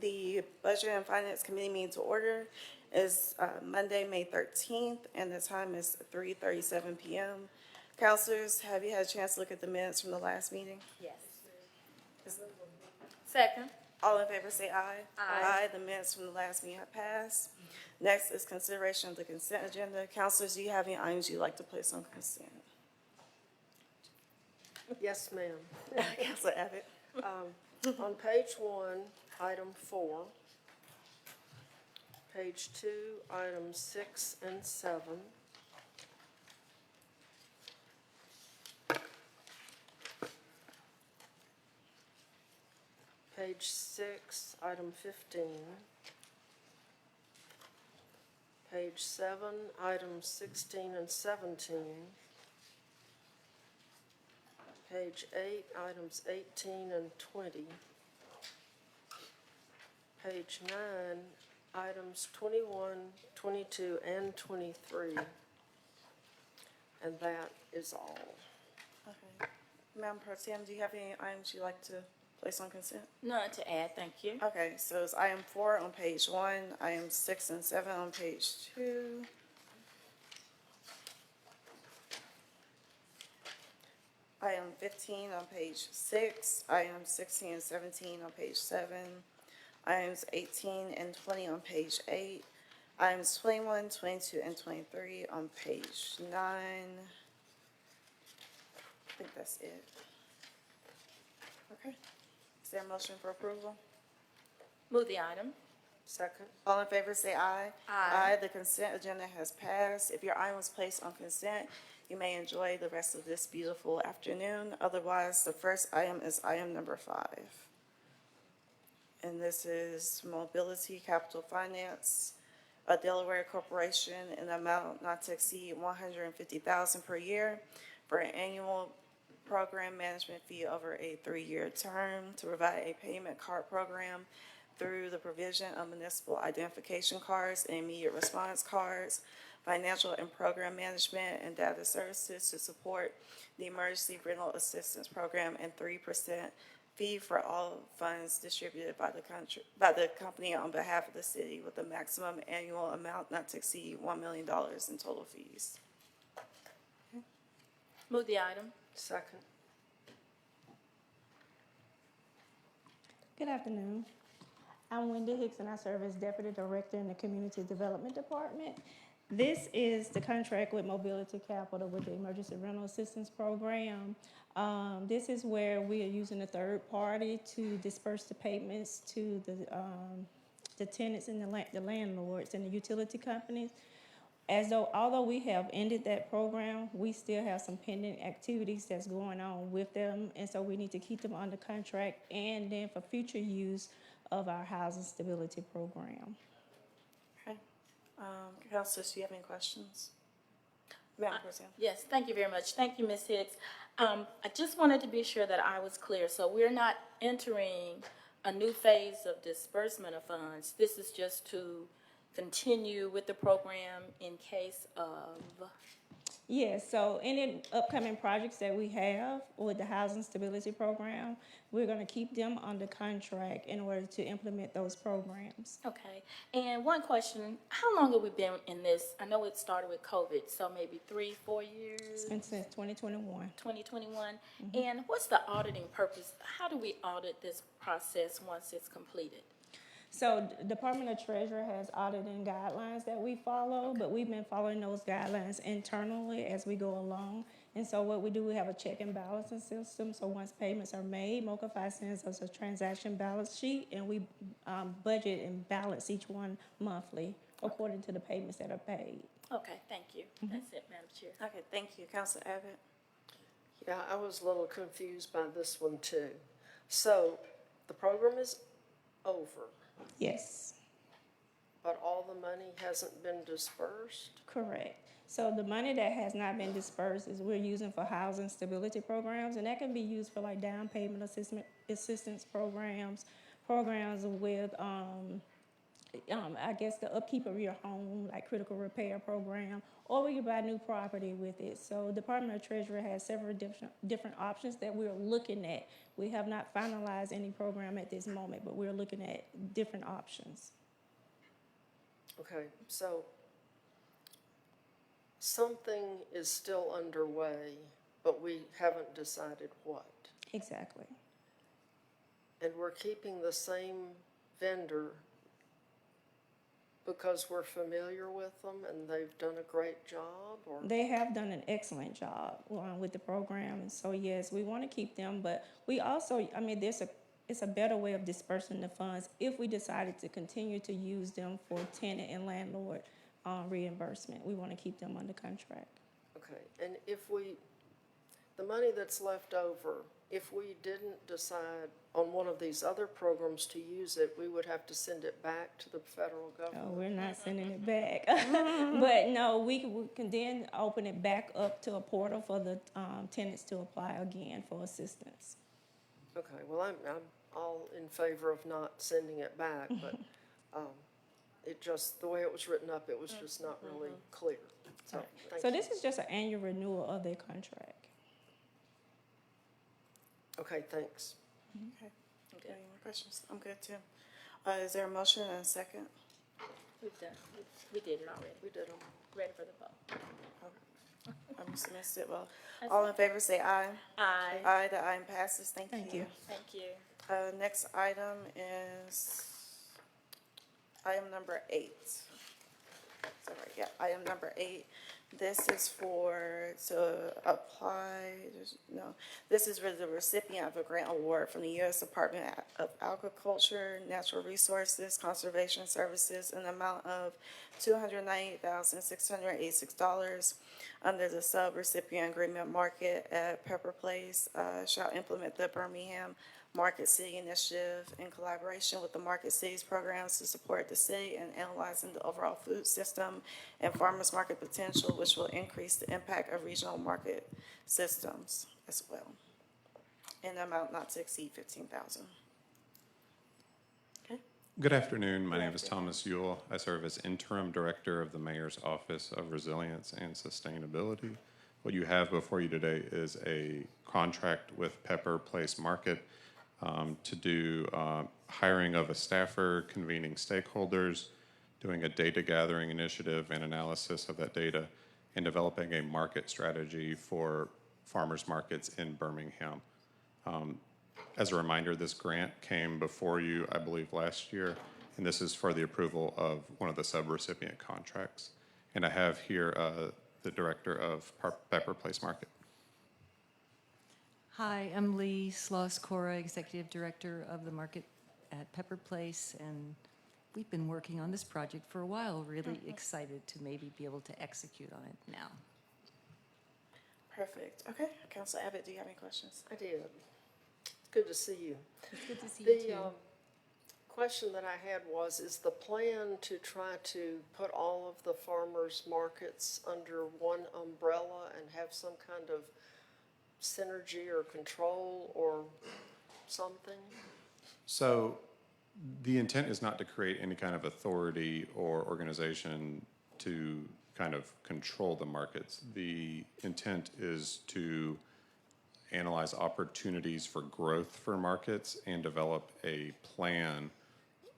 the Budget and Finance Committee meeting to order. Is Monday, May 13th, and the time is 3:37 p.m. Counselors, have you had a chance to look at the minutes from the last meeting? Yes. Second. All in favor say aye. Aye. The minutes from the last meeting have passed. Next is consideration of the consent agenda. Counselors, do you have any items you'd like to place on consent? Yes, ma'am. Counselor Abbott. On page 1, item 4, page 2, items 6 and 7, page 6, item 15, page 7, items 16 and 17, page 8, items 18 and 20, page 9, items 21, 22, and 23. And that is all. Okay. Madam Pro Tem, do you have any items you'd like to place on consent? None to add, thank you. Okay, so it's item 4 on page 1, item 6 and 7 on page 2. Item 15 on page 6, items 16 and 17 on page 7, items 18 and 20 on page 8, items 21, 22, and 23 on page 9. I think that's it. Okay. Is there a motion for approval? Move the item. Second? All in favor say aye. Aye. The consent agenda has passed. If your item was placed on consent, you may enjoy the rest of this beautiful afternoon. Otherwise, the first item is item number 5. And this is Mobility Capital Finance, a Delaware corporation, in an amount not to exceed $150,000 per year for an annual program management fee over a 3-year term to provide a payment card program through the provision of municipal identification cards and immediate response cards, financial and program management and data services to support the emergency rental assistance program, and 3% fee for all funds distributed by the company on behalf of the city, with a maximum annual amount not to exceed $1 million in total fees. Move the item. Second? Good afternoon. I'm Wendy Hicks, and I serve as Deputy Director in the Community Development Department. This is the contract with Mobility Capital with the Emergency Rental Assistance Program. This is where we are using a third party to disperse the payments to the tenants and the landlords and the utility companies. Although we have ended that program, we still have some pending activities that's going on with them, and so we need to keep them under contract and then for future use of our housing stability program. Okay. Councilors, do you have any questions? Madam President. Yes, thank you very much. Thank you, Ms. Hicks. I just wanted to be sure that I was clear. So we're not entering a new phase of disbursement of funds. This is just to continue with the program in case of... Yes, so any upcoming projects that we have with the housing stability program, we're going to keep them under contract in order to implement those programs. Okay. And one question, how long have we been in this? I know it started with COVID, so maybe 3-4 years? It's been since 2021. 2021. And what's the auditing purpose? How do we audit this process once it's completed? So the Department of Treasury has auditing guidelines that we follow, but we've been following those guidelines internally as we go along. And so what we do, we have a check and balancing system. So once payments are made, MoCaFi sends us a transaction balance sheet, and we budget and balance each one monthly according to the payments that are paid. Okay, thank you. That's it, Madam Chair. Okay, thank you. Councilor Abbott. Yeah, I was a little confused by this one too. So the program is over, Yes, but all the money hasn't been dispersed? correct. So the money that has not been dispersed is we're using for housing stability programs, and that can be used for like down payment assistance programs, programs with I guess, the upkeep of your home, like critical repair program, or we could buy new property with it. So Department of Treasury has several different options that we're looking at. We have not finalized any program at this moment, but we're looking at different options. Okay, so something is still underway, but we haven't decided what. Exactly. And we're keeping the same vendor because we're familiar with them and they've done a great job, or? They have done an excellent job with the program, and so yes, we want to keep them. But we also, I mean, it's a better way of dispersing the funds if we decided to continue to use them for tenant and landlord reimbursement. We want to keep them under contract. Okay, and the money that's left over, if we didn't decide on one of these other programs to use it, we would have to send it back to the federal government? No, we're not sending it back. But no, we can then open it back up to a portal for the tenants to apply again for assistance. Okay, well, I'm all in favor of not sending it back, but it just, the way it was written up, it was just not really clear. So, thank So you. this is just an annual renewal of their contract. Okay, thanks. Okay. Any more questions? I'm good too. Is there a motion and a second? We've done, we did it already. We did them. Ready for the vote. I missed it. Well, all in favor say aye. Aye. Aye, the item passes. Thank you. Thank you. Next item is item number 8. Sorry, yeah, item number 8. This is this is for the recipient of a grant award from the U.S. Department of Agriculture, Natural Resources, Conservation Services in the amount of $298,686 under the sub-recipient agreement market at Pepper Place, shall implement the Birmingham Market City Initiative in collaboration with the Market Cities programs to support the city in analyzing the overall food system and farmers market potential, which will increase the impact of regional market systems as well, in an amount not to exceed $15,000. Okay. Good afternoon. My name is Thomas Ewell. I serve as interim director of the Mayor's Office of Resilience and Sustainability. What you have before you today is a contract with Pepper Place Market to do hiring of a staffer, convening stakeholders, doing a data gathering initiative and analysis of that data, and developing a market strategy for farmers markets in Birmingham. As a reminder, this grant came before you, I believe, last year, and this is for the approval of one of the sub-recipient contracts. And I have here the director of Pepper Place Market. Hi, I'm Lee Sloss-Cora, Executive Director of the Market at Pepper Place, and we've been working on this project for a while, really excited to maybe be able to execute on it now. Perfect. Okay. Councilor Abbott, do you have any questions? I did. Good to see you. It's good to see you The too. question that I had was, is the plan to try to put all of the farmers markets under one umbrella and have some kind of synergy or control or something? So the intent is not to create any kind of authority or organization to kind of control the markets. The intent is to analyze opportunities for growth for markets and develop a plan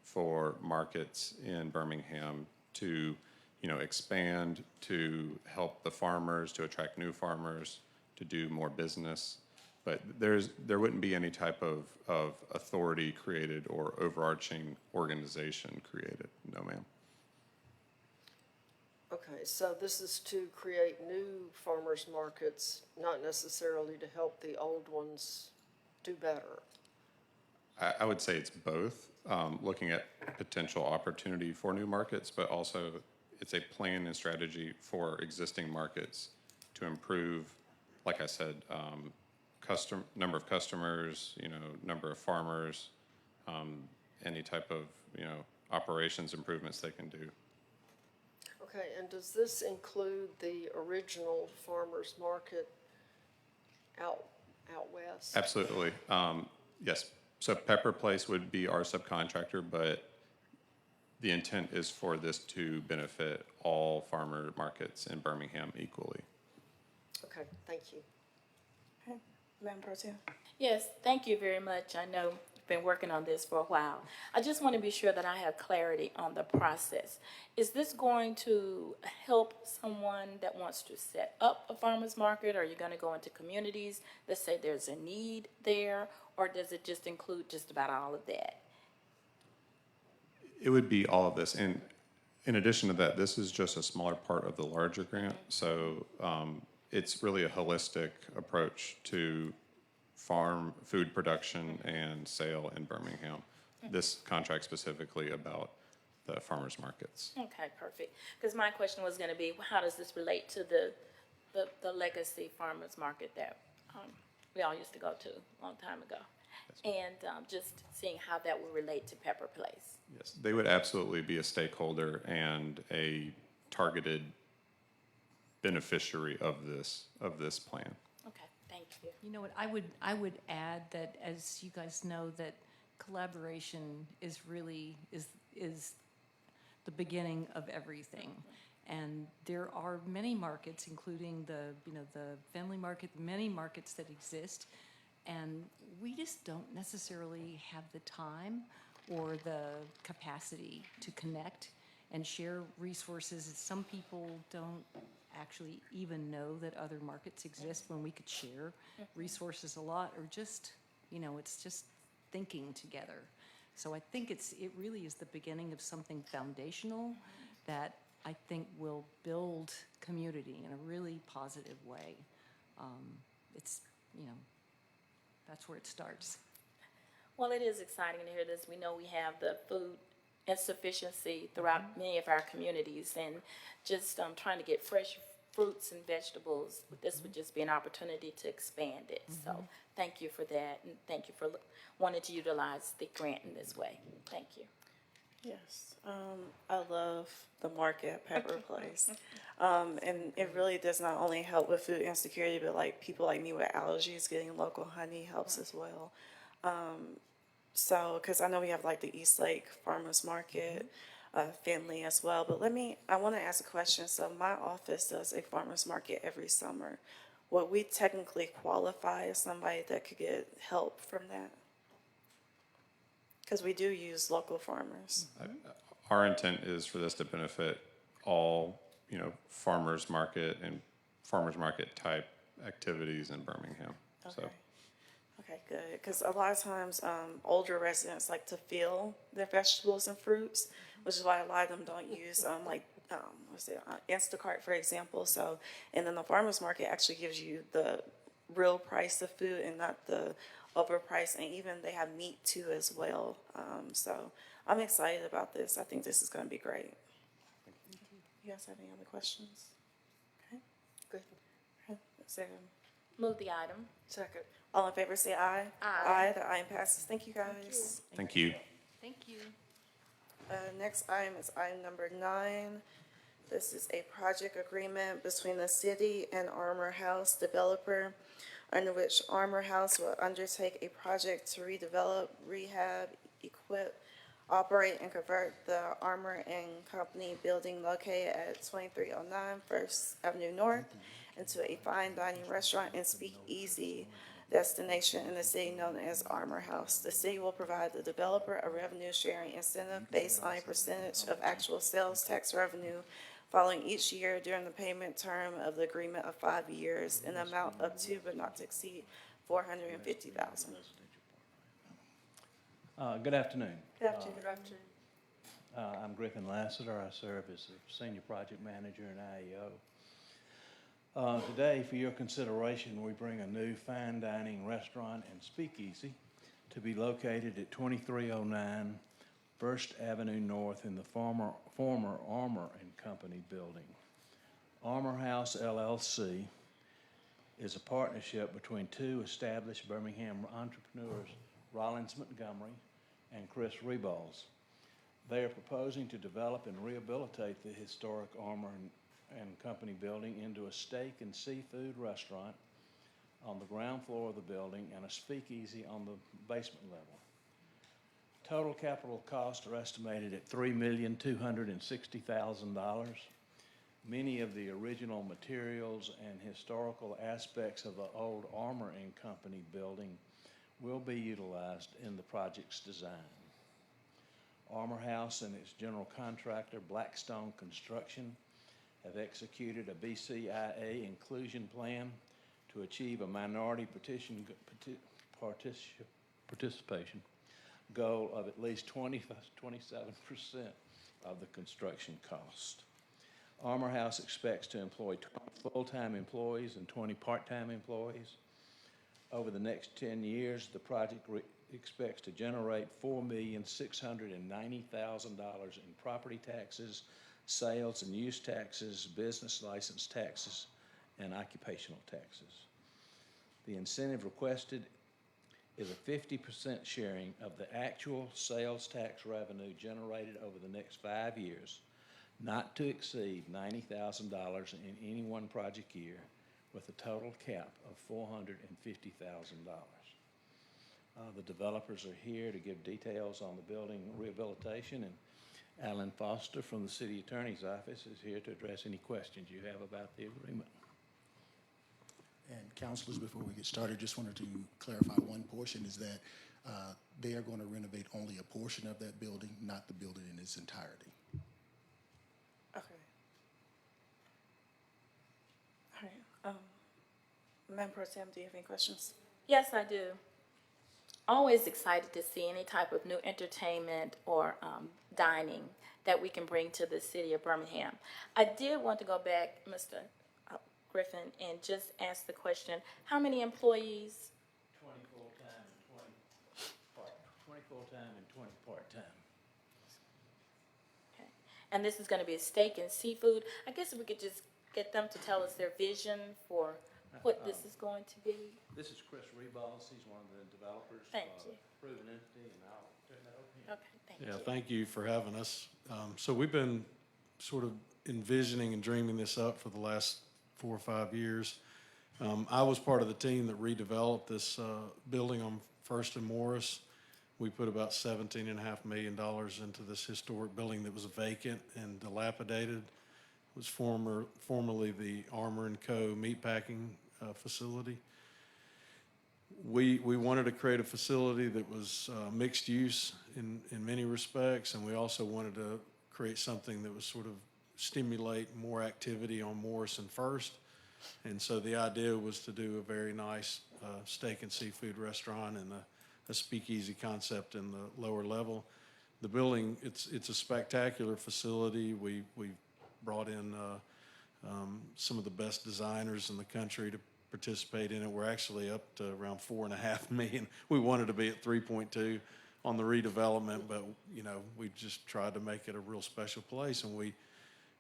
for markets in Birmingham to, expand, to help the farmers, to attract new farmers, to do more business. But there wouldn't be any type of authority created or overarching organization created. No, ma'am. Okay, so this is to create new farmers markets, not necessarily to help the old ones do better. I would say it's both, looking at potential opportunity for new markets, but also it's a plan and strategy for existing markets to improve, like I said, number of customers, number of farmers, any type of, operations improvements they can do. Okay, and does this include the original farmers market out west? the intent is for this to benefit all farmer markets in Birmingham equally. Okay, thank you. Okay, Madam Pro Tem? Yes, thank you very much. I know you've been working on this for a while. I just want to be sure that I have clarity on the process. Is this going to help someone that wants to set up a farmer's market? Are you going to go into communities that say there's a need there? Or does it just include just about all of that? It would be all of this. And in addition to that, this is just a smaller part of the larger grant. So it's really a holistic approach to farm food production and sale in Birmingham. This contract specifically about the farmers markets. Okay, perfect. Because my question was going to be, how does this relate to the legacy farmers market that we all used to go to a long time ago? And just seeing how that would relate to Pepper Place. Yes, they would absolutely be a stakeholder and a targeted beneficiary of this plan. Okay, thank you. You know what, I would add that, as you guys know, that collaboration is really, is the beginning of everything. And there are many markets, including the family market, many markets that exist, and we just don't necessarily have the time or the capacity to connect and share resources. Some people don't actually even know that other markets exist when we could share resources a lot, or just, it's just thinking together. So I think it really is the beginning of something foundational that I think will build community in a really positive way. It's, that's where it starts. Well, it is exciting to hear this. We know we have the food insufficiency throughout many of our communities, and just trying to get fresh fruits and vegetables, this would just be an opportunity to expand it. So thank you for that, and thank you for wanting to utilize the grant in this way. Thank you. Yes, I love the market at Pepper Place. And it really does not only help with food insecurity, but like people like me with allergies, getting local honey helps as well. So, because I know we have like the East Lake Farmers Market, family as well. But I want to ask a question. So my office does a farmers market every summer. Would we technically qualify as somebody that could get help from that? Because we do use local farmers. Our intent is for this to benefit all, farmers market and farmers market type activities in Birmingham. So. Okay. Okay, good. Because a lot of times, older residents like to feel their vegetables and fruits, which is why a lot of them don't use Instacart, for example. So, and then the farmers market actually gives you the real price of food and not the overpriced, and even they have meat too as well. So I'm excited about this. I think this is going to be great. You guys have any other questions? Okay. Good. Okay. Is there, Move the item. Second. all in favor say aye. Aye. Aye. The item passes. Thank you, guys. Thank you. Thank you. Next item is item number 9. This is a project agreement between the city and Armor House developer, under which Armor House will undertake a project to redevelop, rehab, equip, operate, and convert the Armor and Company building located at 2309 First Avenue North into a fine dining restaurant and speakeasy destination in the city known as Armor House. The city will provide the developer a revenue sharing incentive based on a percentage of actual sales tax revenue following each year during the payment term of the agreement of 5 years, in the amount up to but not to exceed $450,000. Good afternoon. Good afternoon. Good afternoon. I'm Griffin Lassiter. I serve as the Senior Project Manager in IEO. Today, for your consideration, we bring a new fine dining restaurant and speakeasy to be located at 2309 First Avenue North in the former Armor and Company building. Armor House LLC is a partnership between two established Birmingham entrepreneurs, Rollins Montgomery and Chris Rebals. They are proposing to develop and rehabilitate the historic Armor and Company building into a steak and seafood restaurant on the ground floor of the building and a speakeasy on the basement level. Total capital costs are estimated at $3,260,000. Many of the original materials and historical aspects of the old Armor and Company building will be utilized in the project's design. Armor House and its general contractor, Blackstone Construction, have executed a BCIA inclusion plan to achieve a minority participation goal of at least 27% of the construction cost. Armor House expects to employ 20 full-time employees and 20 part-time employees. Over the next 10 years, the project expects to generate $4,690,000 in property taxes, sales and use taxes, business license taxes, and occupational taxes. The incentive requested is a 50% sharing of the actual sales tax revenue generated over the next 5 years, not to exceed $90,000 in any one project year, with a total cap of $450,000. The developers are here to give details on the building rehabilitation, and Alan Foster from the City Attorney's Office is here to address any questions you have about the agreement. And councilors, before we get started, just wanted to clarify one portion is that they are going to renovate only a portion of that building, not the building in its entirety. Okay. All right. Madam Pro Tem, do you have any questions? Yes, I do. Always excited to see any type of new entertainment or dining that we can bring to the city of Birmingham. I did want to go back, Mr. Griffin, and just ask the question, how many employees? 20 full-time and 20 part-time. Okay. And this is going to be a steak and seafood. I guess if we could just get them to tell us their vision for what this is going to be. This is Chris Rebals. He's one of the developers. Thank you. Proven Entity, and I'll turn that over to him. Okay, thank you. Yeah, thank you for having us. So we've been sort of envisioning and dreaming this up for the last 4 or 5 years. I was part of the team that redeveloped this building on First and Morris. We put about $17.5 million into this historic building that was vacant and dilapidated. It was formerly the Armor and Co. meatpacking facility. We wanted to create a facility that was mixed use in many respects, and we also wanted to create something that was sort of stimulate more activity on Morris and First. And so the idea was to do a very nice steak and seafood restaurant and a speakeasy concept in the lower level. The building, it's a spectacular facility. We brought in some of the best designers in the country to participate in it. We're actually up to around $4.5 million. We wanted to be at 3.2 on the redevelopment, but we just tried to make it a real special place, and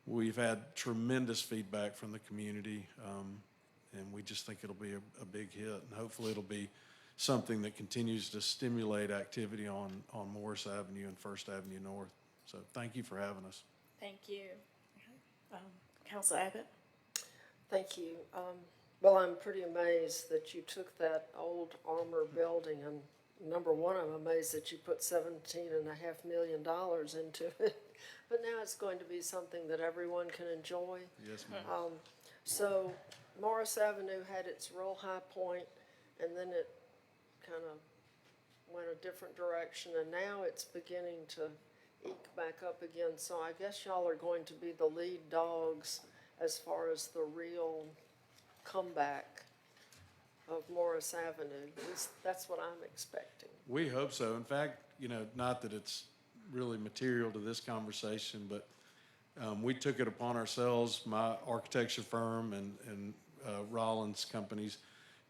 we've had tremendous feedback from the community, and we just think it'll be a big hit, and hopefully it'll be something that continues to stimulate activity on Morris Avenue and First Avenue North. So thank you for having us. Thank you. Council Abbott? Thank you. Well, I'm pretty amazed that you took that old Armor building, and number one, I'm amazed that you put $17.5 million into it. But now it's going to be something that everyone can enjoy. Yes, ma'am. So Morris Avenue had its real high point, and then it kind of went a different direction, and now it's beginning to eke back up again. So I guess y'all are going to be the lead dogs as far as the real comeback of Morris Avenue. That's what I'm expecting. We hope so. In fact, not that it's really material to this conversation, but we took it upon ourselves, my architecture firm and Rollins companies,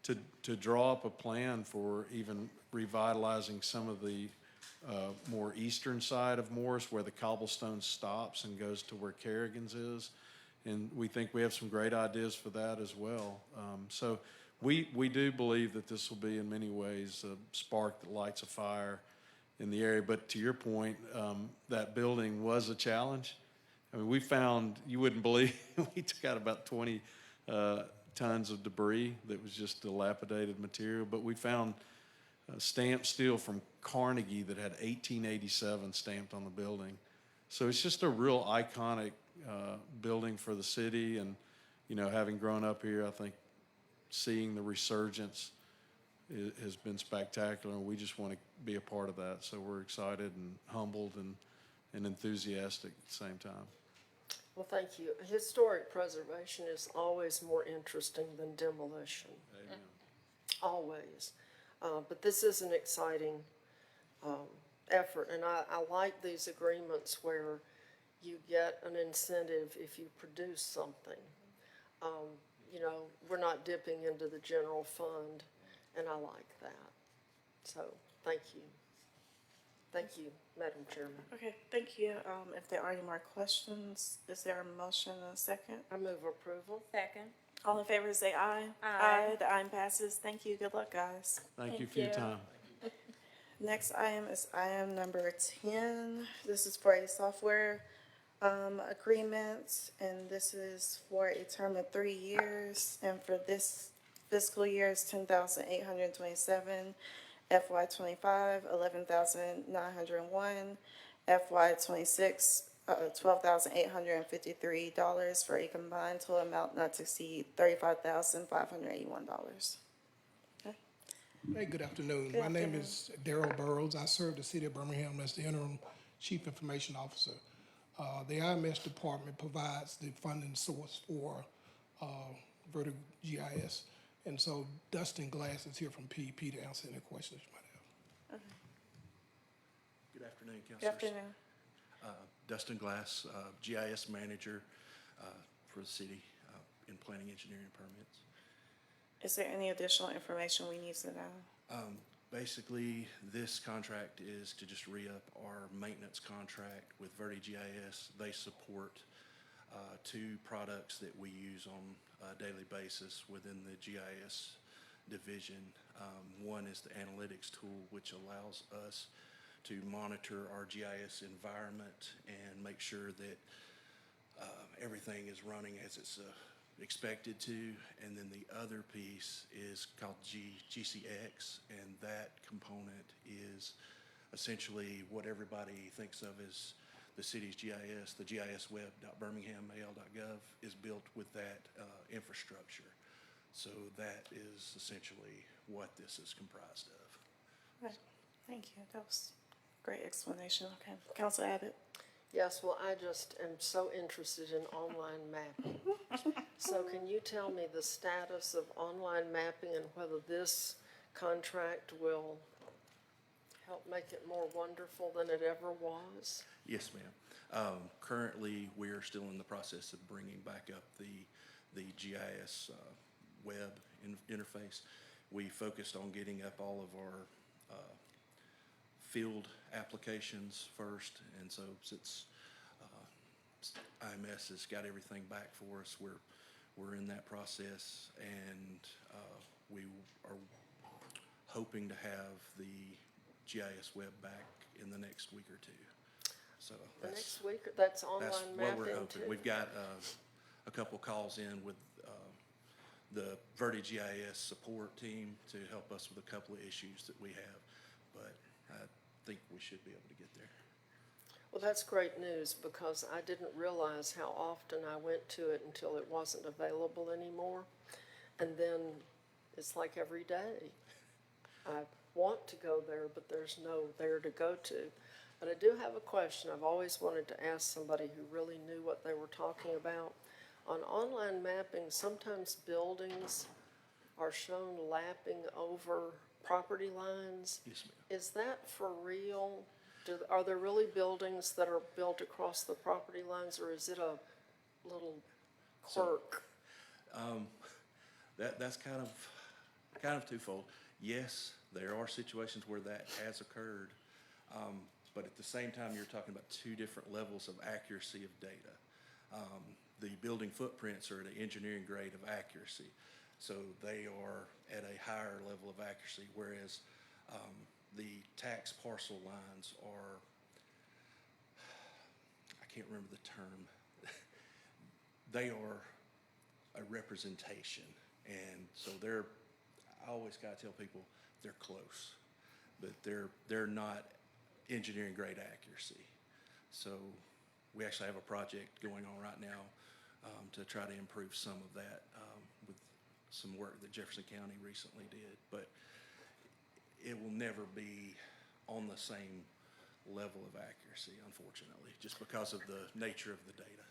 to draw up a plan for even revitalizing some of the more eastern side of Morris, where the cobblestone stops and goes to where Kerrigan's is. And we think we have some great ideas for that as well. So we do believe that this will be in many ways a spark that lights a fire in the area. But to your point, that building was a challenge. I mean, we found, you wouldn't believe, we took out about 20 tons of debris that was just dilapidated material. But we found stamped steel from Carnegie that had 1887 stamped on the building. So it's just a real iconic building for the city. And, you know, having grown up here, I think seeing the resurgence has been spectacular, and we just want to be a part of that. So we're excited and humbled and enthusiastic at the same time. Well, thank you. Historic preservation is always more interesting than demolition. Always. But this is an exciting effort, and I like these agreements where you get an incentive if you produce something. You know, we're not dipping into the general fund, and I like that. So, thank you. Thank you, Madam Chairman. Okay, thank you. If there are any more questions, is there a motion and a second? I move approval. Second. All in favor say aye. Aye. The aye passes. Thank you. Good luck, guys. Thank you Thank for your you. time. Next item is item number 10. This is for a software agreement, and this is for a term of 3 years. And for this fiscal year is $10,827. FY 25, $11,901. FY 26, $12,853 for a combined total amount not to exceed $35,581. Hey, good afternoon. Good My name afternoon. is Darrell Burrows. I serve the city of Birmingham as the interim chief information officer. The IMS department provides the funding source for Vertigo GIS. And so Dustin Glass is here from PEP to answer any questions you might have. Good afternoon, Good Councilors. afternoon. Dustin Glass, GIS Manager for the city in planning, engineering, and permits. Is there any additional information we need to know? Basically, this contract is to just re-up our maintenance contract with VertiGIS. They support two products that we use on a daily basis within the GIS division. One is the analytics tool, which allows us to monitor our GIS environment and make sure that everything is running as it's expected to. And then the other piece is called GCX, and that component is essentially what everybody thinks of as the city's GIS. The gisweb.birminghamal.gov is built with that infrastructure. So that is essentially what this is comprised of. Right. Thank you. That was a great explanation. Okay. Council Abbott? Yes, well, I just am so interested in online mapping. So can you tell me the status of online mapping and whether this contract will help make it more wonderful than it ever was? Yes, ma'am. Currently, we are still in the process of bringing back up the GIS web interface. We focused on getting up all of our field applications first, and so since IMS has got everything back for us, we're in that process, and we are hoping to have the GIS web back in the next week or two. So The that's next week, that's online what mapping we're too? hoping. We've got a couple calls in with the VertiGIS support team to help us with a couple of issues that we have, but I think we should be able to get there. Well, that's great news because I didn't realize how often I went to it until it wasn't available anymore. And then it's like every day. I want to go there, but there's no there to go to. But I do have a question. I've always wanted to ask somebody who really knew what they were talking about. On online mapping, sometimes buildings are shown lapping over property lines. Yes, ma'am. Is that for real? Are there really buildings that are built across the property lines, or is it a little quirk? That's kind of twofold. Yes, there are situations where that has occurred, but at the same time, you're talking about two different levels of accuracy of data. The building footprints are at an engineering grade of accuracy, so they are at a higher level of accuracy, whereas the tax parcel lines are, I can't remember the term, they are a representation, and so I always gotta tell people they're close. but they're not engineering grade accuracy. So we actually have a project going on right now to try to improve some of that with some work that Jefferson County recently did. But it will never be on the same level of accuracy, unfortunately, just because of the nature of the data.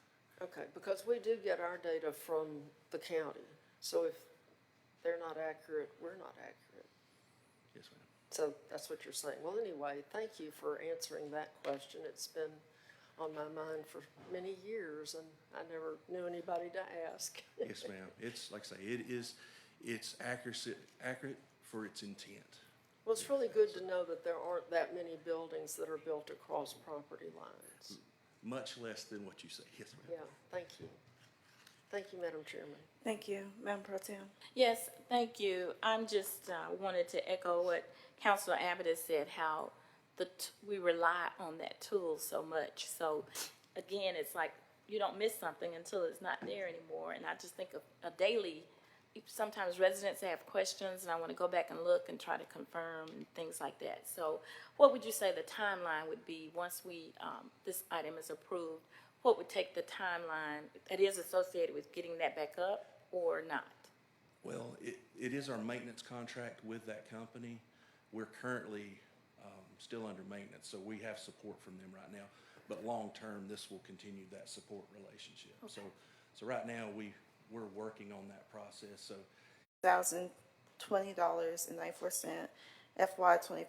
Okay, because we do get our data from the county, so if they're not accurate, we're not accurate. Yes, ma'am. So that's what you're saying. Well, anyway, thank you for answering that question. It's been on my mind for many years, and I never knew anybody to ask. Yes, ma'am. It's, like I say, it's accurate for its intent. Well, it's really good to know that there aren't that many buildings that are built across property lines. Much less than what you say. Yes, ma'am. Yeah, thank you. Thank you, Madam Chairman. Thank you, Madam Pro Tem. Yes, thank you. I'm just wanted to echo what Councilor Abbott has said, how we rely on that tool so much. So again, it's like you don't miss something until it's not there anymore. And I just think of a daily, sometimes residents have questions and I want to go back and look and try to confirm and things like that. So what would you say the timeline would be once this item is approved? What would take the timeline that is associated with getting that back up or not? Well, it is our maintenance contract with that company. We're currently still under maintenance, so we have support from them right now. But long-term, this will continue that support relationship. Okay. So right now, we're working on that process, so $1,020.94, FY 20